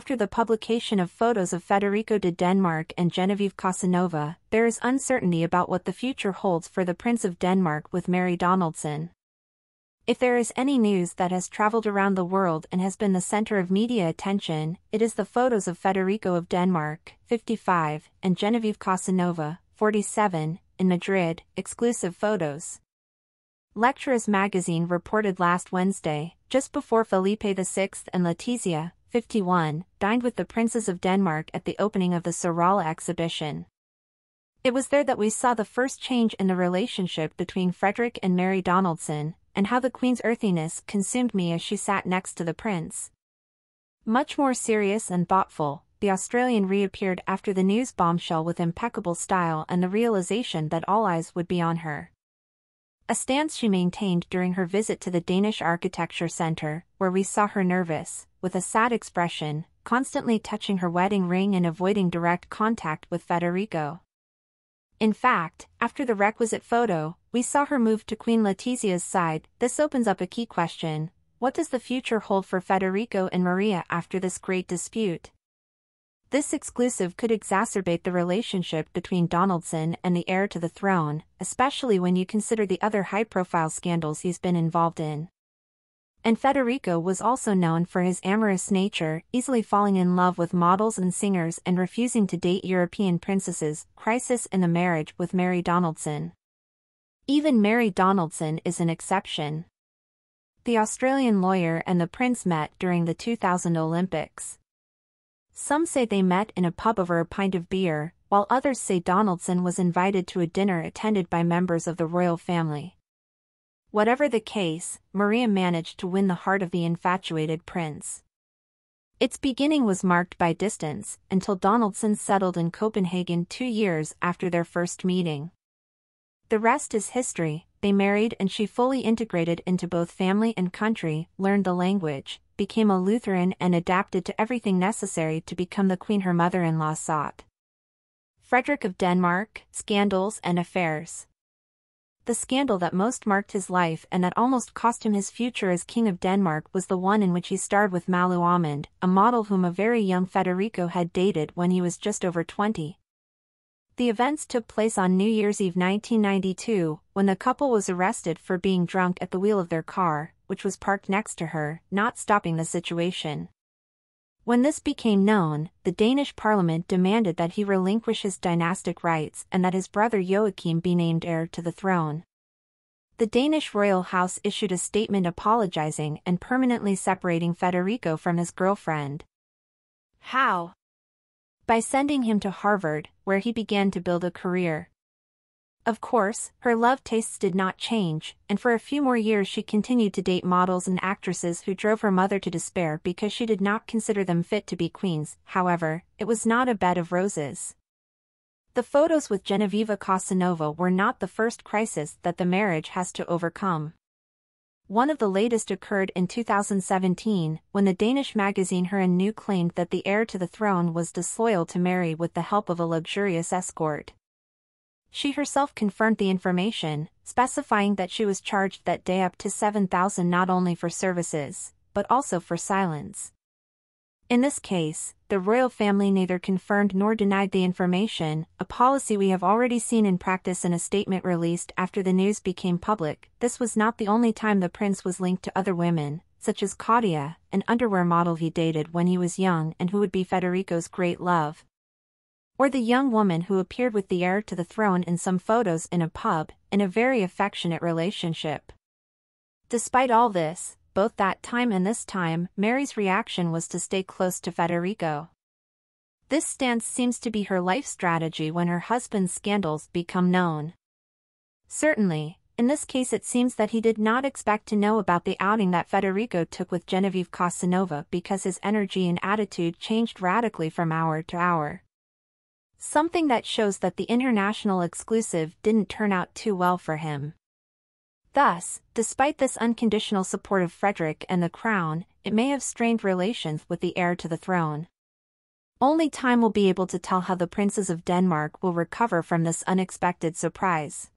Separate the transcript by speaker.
Speaker 1: after the publication of photos of Federico de Denmark and Genovieve Casanova, there is uncertainty about what the future holds for the Prince of Denmark with Mary Donaldson. If there is any news that has traveled around the world and has been the center of media attention, it is the photos of Federico of Denmark, 55, and Genovieve Casanova, 47, in Madrid, exclusive photos. Lectures magazine reported last Wednesday, just before Felipe VI and Letizia, 51, dined with the princes of Denmark at the opening of the Sorala exhibition. It was there that we saw the first change in the relationship between Frederick and Mary Donaldson, and how the Queen's earthiness consumed me as she sat next to the prince. Much more serious and thoughtful, the Australian reappeared after the news bombshell with impeccable style and the realization that all eyes would be on her. A stance she maintained during her visit to the Danish Architecture Centre, where we saw her nervous, with a sad expression, constantly touching her wedding ring and avoiding direct contact with Federico. In fact, after the requisite photo, we saw her move to Queen Letizia's side. This opens up a key question: what does the future hold for Federico and Maria after this great dispute? This exclusive could exacerbate the relationship between Donaldson and the heir to the throne, especially when you consider the other high-profile scandals he's been involved in. And Federico was also known for his amorous nature, easily falling in love with models and singers and refusing to date European princesses. Crisis in the marriage with Mary Donaldson. Even Mary Donaldson is an exception. The Australian lawyer and the prince met during the 2000 Olympics. Some say they met in a pub over a pint of beer, while others say Donaldson was invited to a dinner attended by members of the royal family. Whatever the case, Maria managed to win the heart of the infatuated prince. Its beginning was marked by distance, until Donaldson settled in Copenhagen 2 years after their first meeting. The rest is history. They married and she fully integrated into both family and country, learned the language, became a Lutheran and adapted to everything necessary to become the queen her mother-in-law sought. Frederick of Denmark, scandals and affairs. The scandal that most marked his life and that almost cost him his future as King of Denmark was the one in which he starred with Malu Amund, a model whom a very young Federico had dated when he was just over 20. The events took place on New Year's Eve 1992, when the couple was arrested for being drunk at the wheel of their car, which was parked next to her, not stopping the situation. When this became known, the Danish parliament demanded that he relinquish his dynastic rights and that his brother Joachim be named heir to the throne. The Danish royal house issued a statement apologizing and permanently separating Federico from his girlfriend. How? By sending him to Harvard, where he began to build a career. Of course, her love tastes did not change, and for a few more years she continued to date models and actresses who drove her mother to despair because she did not consider them fit to be queens. However, it was not a bed of roses. The photos with Genovieve Casanova were not the first crisis that the marriage has to overcome. One of the latest occurred in 2017, when the Danish magazine Her and New claimed that the heir to the throne was disloyal to Meri with the help of a luxurious escort. She herself confirmed the information, specifying that she was charged that day up to 7,000 not only for services, but also for silence. In this case, the royal family neither confirmed nor denied the information, a policy we have already seen in practice in a statement released after the news became public. This was not the only time the prince was linked to other women, such as Claudia, an underwear model he dated when he was young and who would be Federico's great love. Or the young woman who appeared with the heir to the throne in some photos in a pub, in a very affectionate relationship. Despite all this, both that time and this time, Mary's reaction was to stay close to Federico. This stance seems to be her life strategy when her husband's scandals become known. Certainly, in this case it seems that he did not expect to know about the outing that Federico took with Genovieve Casanova because his energy and attitude changed radically from hour to hour. Something that shows that the international exclusive didn't turn out too well for him. Thus, despite this unconditional support of Frederick and the crown, it may have strained relations with the heir to the throne. Only time will be able to tell how the princes of Denmark will recover from this unexpected surprise.